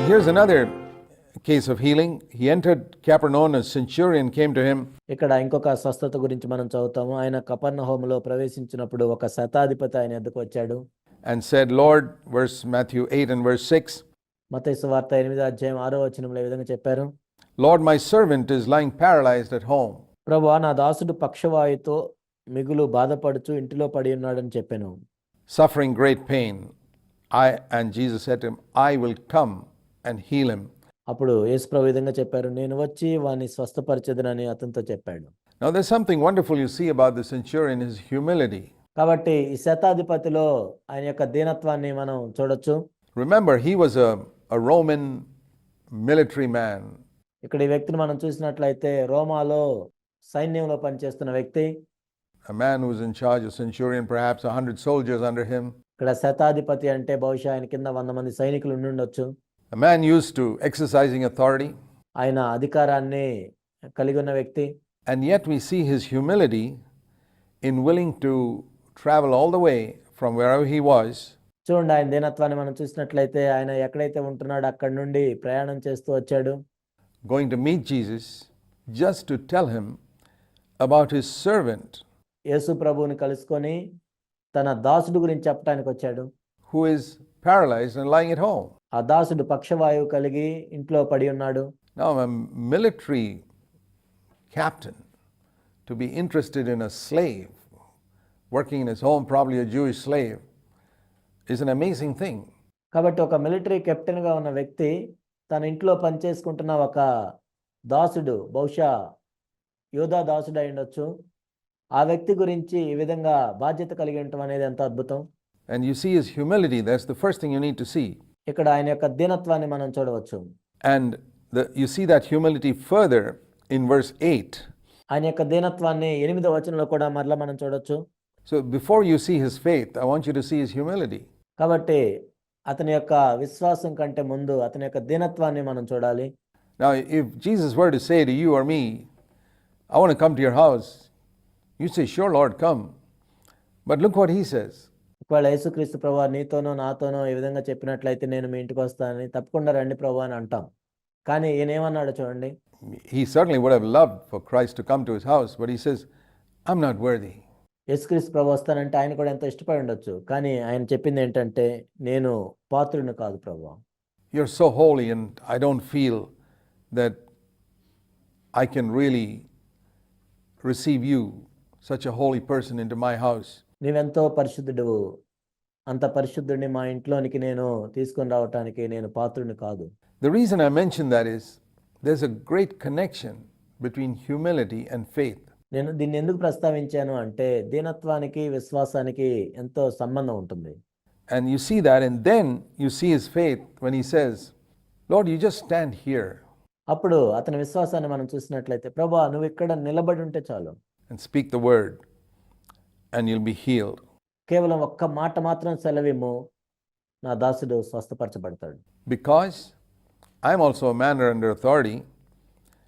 Here's another case of healing. He entered Capernaum, a centurion came to him. ఇక్కడ ఇంకొక స్వస్థత గురించి మనం చదువుతాము. ఆయన కపర్నహూములో ప్రవేశించినప్పుడు ఒక శతాధిపతి ఆయన ఎద్దుకు వచ్చాడు And said, Lord, verse Matthew 8 and verse 6, మత్తయి సువార్త 8:6 ఈ విధంగా చెప్పారు, Lord, my servant is lying paralyzed at home. ప్రభువా నా దాసుడు పక్షవాయుతో మిగులు బాధపడుచు ఇంటిలో పడి ఉన్నాడని చెప్పాను. Suffering great pain. And Jesus said to him, I will come and heal him. అప్పుడు యేసు ప్రభు విధంగా చెప్పారు, నేను వచ్చి వాని స్వస్థపరిచెదనని అతనితో చెప్పాడు. Now there's something wonderful you see about the centurion, his humility. కాబట్టి ఈ శతాధిపతిలో ఆయన యొక్క దీనత్వాన్ని మనం చూడొచ్చు. Remember, he was a Roman military man. ఇక్కడ ఈ వ్యక్తిని మనం చూసినట్లయితే రోమాలో సైన్యంలో పనిచేస్తున్న వ్యక్తి. A man who was in charge of centurion, perhaps 100 soldiers under him. ఇక్కడ శతాధిపతి అంటే బహుశా ఆయన కింద 100 మంది సైనికులు ఉండుండొచ్చు. A man used to exercising authority. ఆయన అధికారాన్ని కలిగి ఉన్న వ్యక్తి. And yet we see his humility in willing to travel all the way from wherever he was. చూడండి, ఆయన దీనత్వాన్ని మనం చూసినట్లయితే ఆయన ఎక్కడైతే ఉంటున్నాడో అక్కడి నుండి ప్రయాణం చేస్తూ వచ్చాడు. Going to meet Jesus just to tell him about his servant. యేసు ప్రభువుని కలుసుకొని తన దాసుడు గురించి చెప్పడానికి వచ్చాడు. Who is paralyzed and lying at home. ఆ దాసుడు పక్షవాయువు కలిగి ఇంట్లో పడి ఉన్నాడు. Now a military captain to be interested in a slave working in his home, probably a Jewish slave, is an amazing thing. కాబట్టి ఒక మిలిటరీ కెప్టెన్గా ఉన్న వ్యక్తి తన ఇంట్లో పనిచేసుకుంటున్న ఒక దాసుడు, బహుశా యోధా దాసుడు అయి ఉండొచ్చు, ఆ వ్యక్తి గురించి ఈ విధంగా బాధ్యత కలిగి ఉండటం అనేది ఎంత అద్భుతం. And you see his humility. That's the first thing you need to see. ఇక్కడ ఆయన యొక్క దీనత్వాన్ని మనం చూడవచ్చు. And you see that humility further in verse 8. ఆయన యొక్క దీనత్వాన్ని 8వ వచనంలో కూడా మరలా మనం చూడొచ్చు. So before you see his faith, I want you to see his humility. కాబట్టి అతని యొక్క విశ్వాసం కంటే ముందు అతని యొక్క దీనత్వాన్ని మనం చూడాలి. Now if Jesus were to say to you or me, I want to come to your house, you say, sure Lord, come. But look what he says. ఒకవేళ యేసుక్రీస్తు ప్రభువా నీతోనో నాతోనో ఈ విధంగా చెప్పినట్లయితే నేను మీ ఇంటికి వస్తానని, తప్పకుండా రండి ప్రభు అని అంటాం. కానీ ఈయన ఏమన్నాడు చూడండి. He certainly would have loved for Christ to come to his house, but he says, I'm not worthy. యేసుక్రీస్తు ప్రభు వస్తానంటే ఆయన కూడా ఎంతో ఇష్టపడి ఉండొచ్చు, కానీ ఆయన చెప్పింది ఏంటంటే నేను పాత్రుడిని కాదు ప్రభువా. You're so holy and I don't feel that I can really receive you, such a holy person, into my house. నీవెంతో పరిశుద్ధుడు, అంత పరిశుద్ధుడిని మా ఇంట్లోనికి నేను తీసుకొని రావటానికి నేను పాత్రుడిని కాదు. The reason I mention that is there's a great connection between humility and faith. నేను దీన్ని ఎందుకు ప్రస్తావించాను అంటే దీనత్వానికి విశ్వాసానికి ఎంతో సంబంధం ఉంటుంది. And you see that, and then you see his faith when he says, Lord, you just stand here. అప్పుడు అతని విశ్వాసాన్ని మనం చూసినట్లయితే, ప్రభువా నువ్వు ఇక్కడ నిలబడి ఉంటే చాలు, and speak the word and you'll be healed. కేవలం ఒక్క మాట మాత్రం సెలవిమ్ము, నా దాసుడు స్వస్థపరచబడతాడు. Because I'm also a man under authority,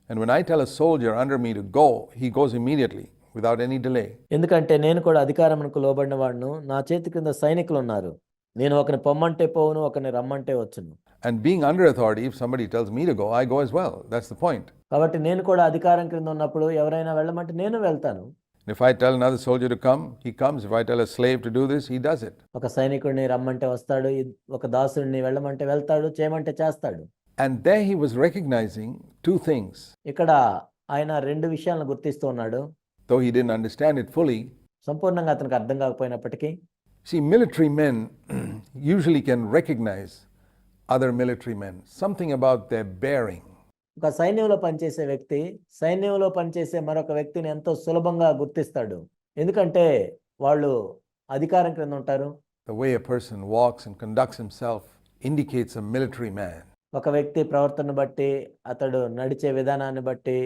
and when I tell a soldier under me to go, he goes immediately without any delay. ఎందుకంటే నేను కూడా అధికారమునకు లోబడిన వాడును, నా చేతి కింద సైనికులు ఉన్నారు, నేను ఒకని పొమ్మంటే పోవును, ఒకని రమ్మంటే వచ్చును. And being under authority, if somebody tells me to go, I go as well. That's the point. కాబట్టి నేను కూడా అధికారం క్రింద ఉన్నప్పుడు ఎవరైనా వెళ్ళమంటే నేను వెళ్తాను. If I tell another soldier to come, he comes. If I tell a slave to do this, he does it. ఒక సైనికుడిని రమ్మంటే వస్తాడు, ఒక దాసుడిని వెళ్ళమంటే వెళ్తాడు, చేయమంటే చేస్తాడు. And there he was recognizing two things. ఇక్కడ ఆయన 2 విషయాలను గుర్తిస్తూ ఉన్నాడు. Though he didn't understand it fully. సంపూర్ణంగా అతనికి అర్థం కాకపోయినప్పటికీ. See, military men usually can recognize other military men. Something about their bearing. ఒక సైన్యంలో పనిచేసే వ్యక్తి సైన్యంలో పనిచేసే మరొక వ్యక్తిని ఎంతో సులభంగా గుర్తిస్తాడు. ఎందుకంటే వాళ్ళు అధికారం క్రింద ఉంటారు. The way a person walks and conducts himself indicates a military man. ఒక వ్యక్తి ప్రవర్తనను బట్టి, అతడు నడిచే విధానాన్ని బట్టి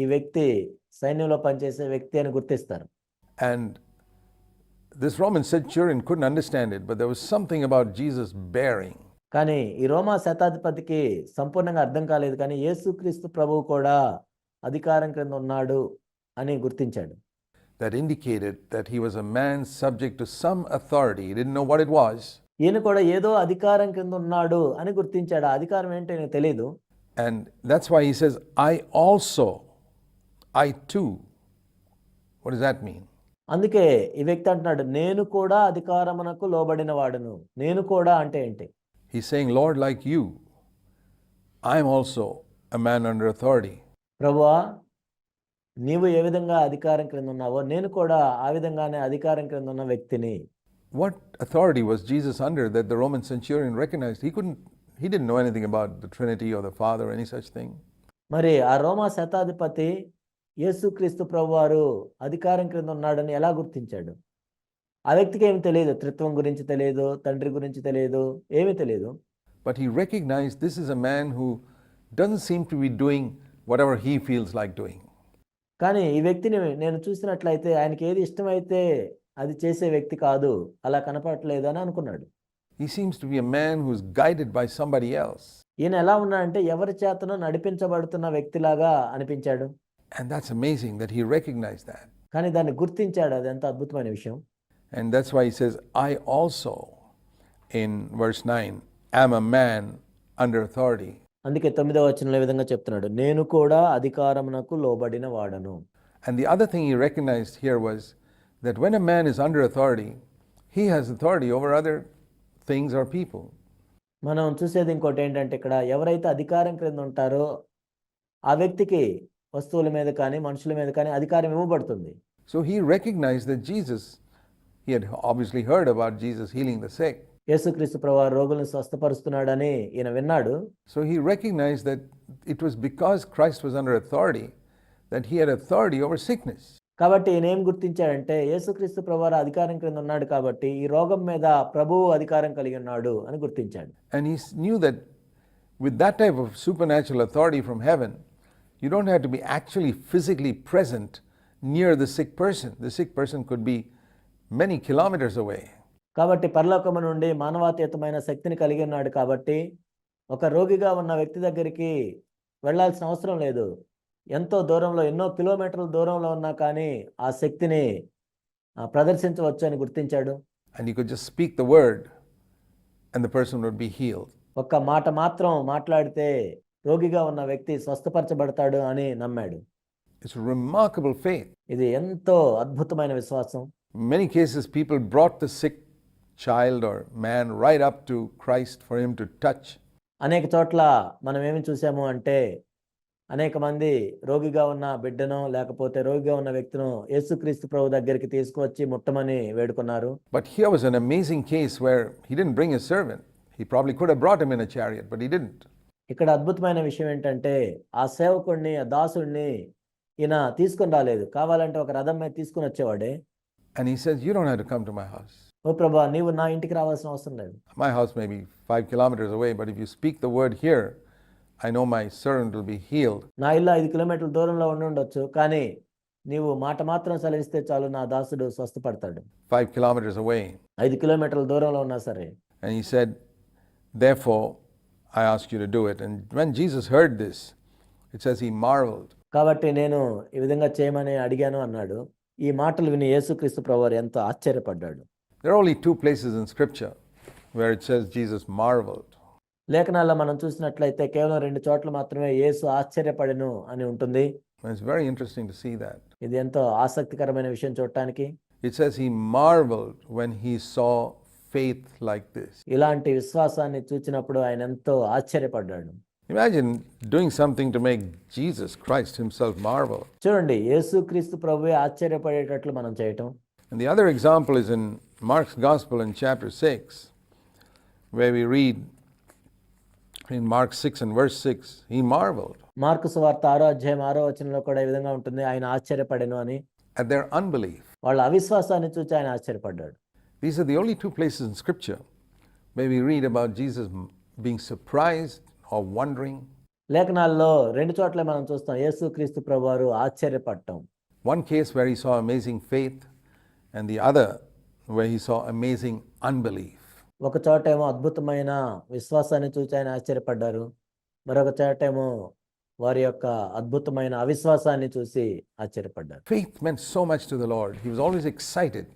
ఈ వ్యక్తి సైన్యంలో పనిచేసే వ్యక్తి అని గుర్తిస్తారు. And this Roman centurion couldn't understand it, but there was something about Jesus bearing. కానీ ఈ రోమా శతాధిపతికి సంపూర్ణంగా అర్థం కాలేదు, కానీ యేసుక్రీస్తు ప్రభువు కూడా అధికారం క్రింద ఉన్నాడు అని గుర్తించాడు. That indicated that he was a man subject to some authority. He didn't know what it was. ఈయన కూడా ఏదో అధికారం కింద ఉన్నాడు అని గుర్తించాడు. ఆ అధికారం ఏంటో ఈయనకు తెలీదు. And that's why he says, I also, I too. What does that mean? అందుకే ఈ వ్యక్తి అంటున్నాడు, నేను కూడా అధికారమునకు లోబడిన వాడును. నేను కూడా అంటే ఏంటి? He's saying, Lord, like you, I am also a man under authority. ప్రభువా, నీవు ఏ విధంగా అధికారం క్రింద ఉన్నావో నేను కూడా ఆ విధంగానే అధికారం క్రింద ఉన్న వ్యక్తిని. What authority was Jesus under that the Roman centurion recognized? He didn't know anything about the Trinity or the Father or any such thing. మరి ఆ రోమా శతాధిపతి యేసుక్రీస్తు ప్రభువారు అధికారం క్రింద ఉన్నాడని ఎలా గుర్తించాడు? ఆ వ్యక్తికి ఏమి తెలియదు, త్రిత్వం గురించి తెలియదు, తండ్రి గురించి తెలియదు, ఏమీ తెలియదు. But he recognized this is a man who doesn't seem to be doing whatever he feels like doing. కానీ ఈ వ్యక్తిని నేను చూసినట్లయితే ఆయనకి ఏది ఇష్టమైతే అది చేసే వ్యక్తి కాదు, అలా కనపడట్లేదు అని అనుకున్నాడు. He seems to be a man who's guided by somebody else. ఈయన ఎలా ఉన్నాడంటే ఎవరి చేతనో నడిపించబడుతున్న వ్యక్తిలాగా అనిపించాడు. And that's amazing that he recognized that. కానీ దాన్ని గుర్తించాడు. అది ఎంత అద్భుతమైన విషయం. And that's why he says, I also, in verse 9, am a man under authority. అందుకే 9వ వచనంలో ఈ విధంగా చెప్తున్నాడు, నేను కూడా అధికారమునకు లోబడిన వాడను. And the other thing he recognized here was that when a man is under authority, he has authority over other things or people. మనం చూసేది ఇంకోటి ఏంటంటే ఇక్కడ ఎవరైతే అధికారం క్రింద ఉంటారో ఆ వ్యక్తికి వస్తువుల మీద కానీ మనుషుల మీద కానీ అధికారం ఇవ్వబడుతుంది. So he recognized that Jesus, he had obviously heard about Jesus healing the sick. యేసుక్రీస్తు ప్రభువారు రోగులను స్వస్థపరుస్తున్నాడని ఈయన విన్నాడు. So he recognized that it was because Christ was under authority that he had authority over sickness. కాబట్టి ఈయన ఏం గుర్తించాడంటే యేసుక్రీస్తు ప్రభువారు అధికారం క్రింద ఉన్నాడు కాబట్టి ఈ రోగం మీద ప్రభువు అధికారం కలిగి ఉన్నాడు అని గుర్తించాడు. And he knew that with that type of supernatural authority from heaven, you don't have to be actually physically present near the sick person. The sick person could be many kilometers away. కాబట్టి పరలోకము నుండి మానవాతీతమైన శక్తిని కలిగి ఉన్నాడు కాబట్టి ఒక రోగిగా ఉన్న వ్యక్తి దగ్గరికి వెళ్ళాల్సిన అవసరం లేదు. ఎంతో దూరంలో, ఎన్నో కిలోమీటర్ల దూరంలో ఉన్నా కానీ ఆ శక్తిని ప్రదర్శించవచ్చు అని గుర్తించాడు. And he could just speak the word and the person would be healed. ఒక్క మాట మాత్రం మాట్లాడితే రోగిగా ఉన్న వ్యక్తి స్వస్థపరచబడతాడు అని నమ్మాడు. It's remarkable faith. ఇది ఎంతో అద్భుతమైన విశ్వాసం. In many cases, people brought the sick child or man right up to Christ for him to touch. అనేక చోట్ల మనం ఏమి చూసాము అంటే అనేక మంది రోగిగా ఉన్న బిడ్డను లేకపోతే రోగిగా ఉన్న వ్యక్తిను యేసుక్రీస్తు ప్రభు దగ్గరికి తీసుకువచ్చి ముట్టమని వేడుకున్నారు. But here was an amazing case where he didn't bring his servant. He probably could have brought him in a chariot, but he didn't. ఇక్కడ అద్భుతమైన విషయం ఏంటంటే ఆ సేవకుడిని, ఆ దాసుడిని ఈయన తీసుకొని రాలేదు. కావాలంటే ఒక రథం మీద తీసుకుని వచ్చేవాడే. And he says, you don't have to come to my house. ఓ ప్రభా, నీవు నా ఇంటికి రావాల్సిన అవసరం లేదు. My house may be 5 kilometers away, but if you speak the word here, I know my servant will be healed. నా ఇల్లు 5 కిలోమీటర్ల దూరంలో ఉండొచ్చు, కానీ నీవు మాట మాత్రం సెలవిస్తే చాలు నా దాసుడు స్వస్థపడతాడు. 5 kilometers away. 5 కిలోమీటర్ల దూరంలో ఉన్నా సరే. And he said, therefore, I ask you to do it. And when Jesus heard this, it says he marveled. కాబట్టి నేను ఈ విధంగా చేయమని అడిగాను అన్నాడు. ఈ మాటలు విని యేసుక్రీస్తు ప్రభువారు ఎంతో ఆశ్చర్యపడ్డాడు. There are only 2 places in scripture where it says Jesus marveled. లేఖనాల్లో మనం చూసినట్లయితే కేవలం 2 చోట్ల మాత్రమే యేసు ఆశ్చర్యపడెను అని ఉంటుంది. And it's very interesting to see that. ఇది ఎంతో ఆసక్తికరమైన విషయం చూడటానికి. It says he marveled when he saw faith like this. ఇలాంటి విశ్వాసాన్ని చూచినప్పుడు ఆయన ఎంతో ఆశ్చర్యపడ్డాడు. Imagine doing something to make Jesus Christ himself marvel. చూడండి, యేసుక్రీస్తు ప్రభువే ఆశ్చర్యపడేటట్లు మనం చేయటం. And the other example is in Mark's Gospel in chapter 6, where we read in Mark 6 and verse 6, he marveled mark సువార్త 6వ అధ్యాయం 6వ వచనంలో కూడా ఈ విధంగా ఉంటుంది, ఆయన ఆశ్చర్యపడెను అని. at their unbelief. వాళ్ళ అవిశ్వాసాన్ని చూచి ఆయన ఆశ్చర్యపడ్డాడు. These are the only 2 places in scripture where we read about Jesus being surprised or wondering. లేఖనాల్లో 2 చోట్ల మనం చూస్తాం యేసుక్రీస్తు ప్రభువారు ఆశ్చర్యపడటం. One case where he saw amazing faith and the other where he saw amazing unbelief. ఒక చోటేమో అద్భుతమైన విశ్వాసాన్ని చూచి ఆయన ఆశ్చర్యపడ్డారు, మరొక చోటేమో వారి యొక్క అద్భుతమైన అవిశ్వాసాన్ని చూసి ఆశ్చర్యపడ్డారు. Faith meant so much to the Lord. He was always excited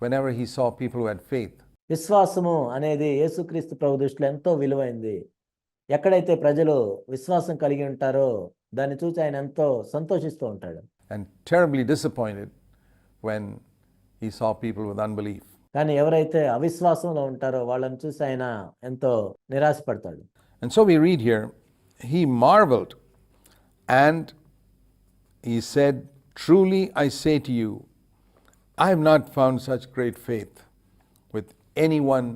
whenever he saw people who had faith. విశ్వాసము అనేది యేసుక్రీస్తు ప్రభు దృష్టిలో ఎంతో విలువైంది. ఎక్కడైతే ప్రజలు విశ్వాసం కలిగి ఉంటారో దాన్ని చూసి ఆయన ఎంతో సంతోషిస్తూ ఉంటాడు. and terribly disappointed when he saw people with unbelief. కానీ ఎవరైతే అవిశ్వాసంలో ఉంటారో వాళ్ళని చూసి ఆయన ఎంతో నిరాశపడతాడు. And so we read here, he marveled and he said, "Truly I say to you, I have not found such great faith with anyone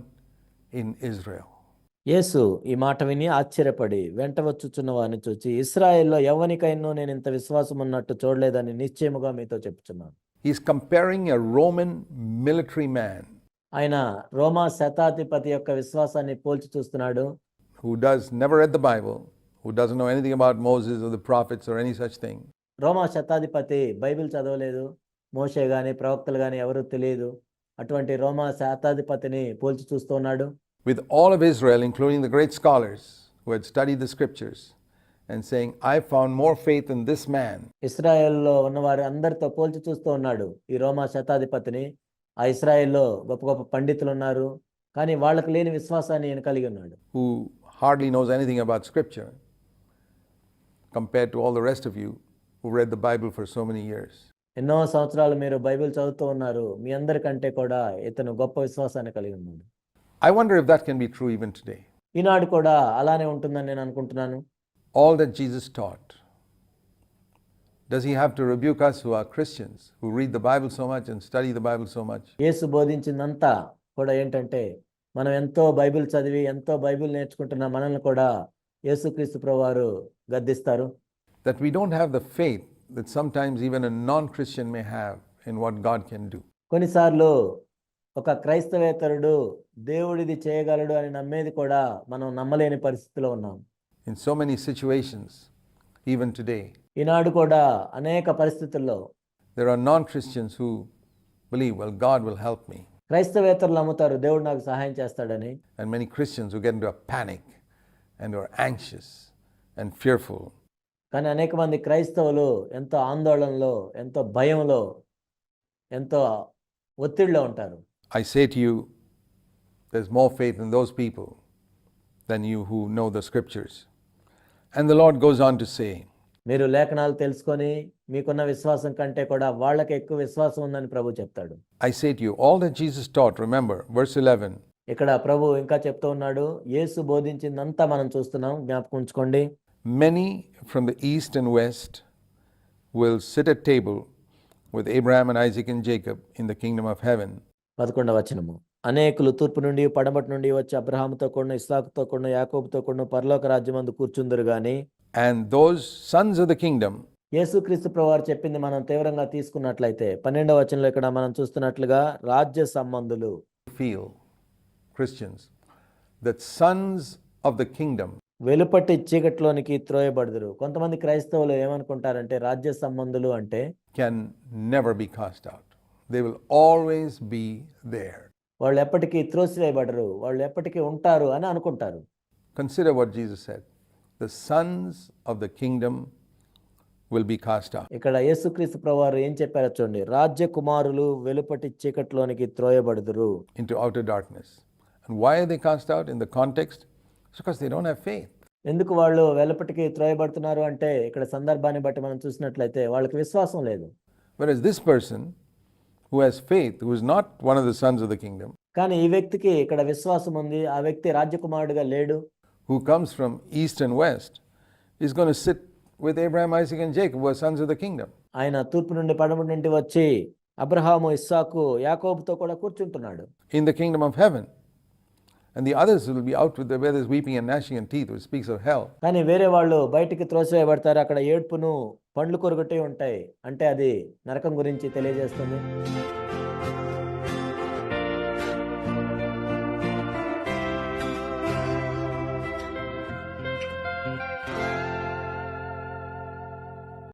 in Israel." యేసు ఈ మాట విని ఆశ్చర్యపడి వెంట వచ్చుచున్న వారిని చూచి, ఇశ్రాయేల్లో ఎవరికైనా నేను ఇంత విశ్వాసం ఉన్నట్టు చూడలేదని నిశ్చయముగా మీతో చెప్తున్నాను. He's comparing a Roman military man ఆయన రోమా శతాధిపతి యొక్క విశ్వాసాన్ని పోల్చి చూస్తున్నాడు. who does never read the Bible, who doesn't know anything about Moses or the prophets or any such thing. రోమా శతాధిపతి బైబిల్ చదవలేదు, మోషే గాని ప్రవక్తలు గాని ఎవరూ తెలియదు. అటువంటి రోమా శతాధిపతిని పోల్చి చూస్తున్నాడు. With all of Israel, including the great scholars who had studied the scriptures, and saying, "I found more faith in this man." ఇశ్రాయేల్లో ఉన్నవారు అందరితో పోల్చి చూస్తూ ఉన్నాడు ఈ రోమా శతాధిపతిని. ఆ ఇశ్రాయేల్లో గొప్ప గొప్ప పండితులు ఉన్నారు, కానీ వాళ్ళకు లేని విశ్వాసాన్ని ఈయన కలిగి ఉన్నాడు. Who hardly knows anything about scripture compared to all the rest of you who read the Bible for so many years. ఎన్నో సంవత్సరాలు మీరు బైబిల్ చదువుతూ ఉన్నారు, మీ అందరికంటే కూడా ఇతను గొప్ప విశ్వాసాన్ని కలిగి ఉన్నాడు. I wonder if that can be true even today. ఈనాడు కూడా అలానే ఉంటుందని నేను అనుకుంటున్నాను. All that Jesus taught, does he have to rebuke us who are Christians, who read the Bible so much and study the Bible so much? యేసు బోధించిందంతా కూడా ఏంటంటే, మనం ఎంతో Bible చదివి ఎంతో బైబిల్ నేర్చుకుంటున్న మనల్ని కూడా యేసుక్రీస్తు ప్రభువారు గద్దిస్తారు. That we don't have the faith that sometimes even a non-Christian may have in what God can do. కొన్నిసార్లు ఒక క్రైస్తవేతరుడు దేవుడిది చేయగలడు అని నమ్మేది కూడా మనం నమ్మలేని పరిస్థితిలో ఉన్నాం. In so many situations, even today, ఈనాడు కూడా అనేక పరిస్థితుల్లో there are non-Christians who believe, well, God will help me. క్రైస్తవేతరులు నమ్ముతారు దేవుడు నాకు సహాయం చేస్తాడని. And many Christians who get into a panic and are anxious and fearful. కానీ అనేక మంది క్రైస్తవులు ఎంతో ఆందోళనలో, ఎంతో భయంలో, ఎంతో ఒత్తిడిలో ఉంటారు. I say to you, there's more faith in those people than you who know the scriptures. And the Lord goes on to say, మీరు లేఖనాలు తెలుసుకొని మీకున్న విశ్వాసం కంటే కూడా వాళ్ళకి ఎక్కువ విశ్వాసం ఉందని ప్రభు చెప్తాడు. I say to you, all that Jesus taught, remember, verse 11, ఇక్కడ ప్రభు ఇంకా చెప్తూ ఉన్నాడు, యేసు బోధించిందంతా మనం చూస్తున్నాం, జ్ఞాపకం ఉంచుకోండి. many from the east and west will sit at table with Abraham and Isaac and Jacob in the kingdom of heaven. 11వ వచనము, అనేకులు తూర్పు నుండి పడమటి నుండి వచ్చి అబ్రహాముతో కూడిన ఇస్సాకుతో కూడిన యాకోబుతో కూడిన పరలోక రాజ్యమందు కూర్చుందురు గాని. And those sons of the kingdom యేసుక్రీస్తు ప్రభువారు చెప్పింది మనం తీవ్రంగా తీసుకున్నట్లయితే 12వ వచనంలో ఇక్కడ మనం చూస్తున్నట్లుగా రాజ్య సంబంధులు, feel, Christians, that sons of the kingdom వెలుపటి చీకట్లోనికి త్రోయబడుదురు. కొంతమంది క్రైస్తవులు ఏమనుకుంటారంటే రాజ్య సంబంధులు అంటే can never be cast out. They will always be there. వాళ్ళు ఎప్పటికీ త్రోసివేయబడరు, వాళ్ళు ఎప్పటికీ ఉంటారు అని అనుకుంటారు. Consider what Jesus said. The sons of the kingdom will be cast out. ఇక్కడ యేసుక్రీస్తు ప్రభువారు ఏం చెప్పారో చూడండి, రాజ్య కుమారులు వెలుపటి చీకట్లోనికి త్రోయబడుదురు. Into outer darkness. And why are they cast out in the context? It's because they don't have faith. ఎందుకు వాళ్ళు వెలుపటికి త్రోయబడుతున్నారు అంటే ఇక్కడ సందర్భాన్ని బట్టి మనం చూసినట్లయితే వాళ్ళకి విశ్వాసం లేదు. Whereas this person who has faith, who is not one of the sons of the kingdom, కానీ ఈ వ్యక్తికి ఇక్కడ విశ్వాసం ఉంది, ఆ వ్యక్తి రాజ్యకుమారుడిగా లేడు. who comes from east and west, is going to sit with Abraham, Isaac and Jacob, who are sons of the kingdom. ఆయన తూర్పు నుండి పడమటి నుండి వచ్చి అబ్రహాము, ఇస్సాకు, యాకోబుతో కూడా కూర్చుంటున్నాడు. In the kingdom of heaven. And the others will be out with where there's weeping and gnashing of teeth, which speaks of hell. కానీ వేరే వాళ్ళు బయటికి త్రోసివేయబడతారు, అక్కడ ఏడ్పును పండ్లు కొరగొట్టి ఉంటాయి, అంటే అది నరకం గురించి తెలియజేస్తుంది.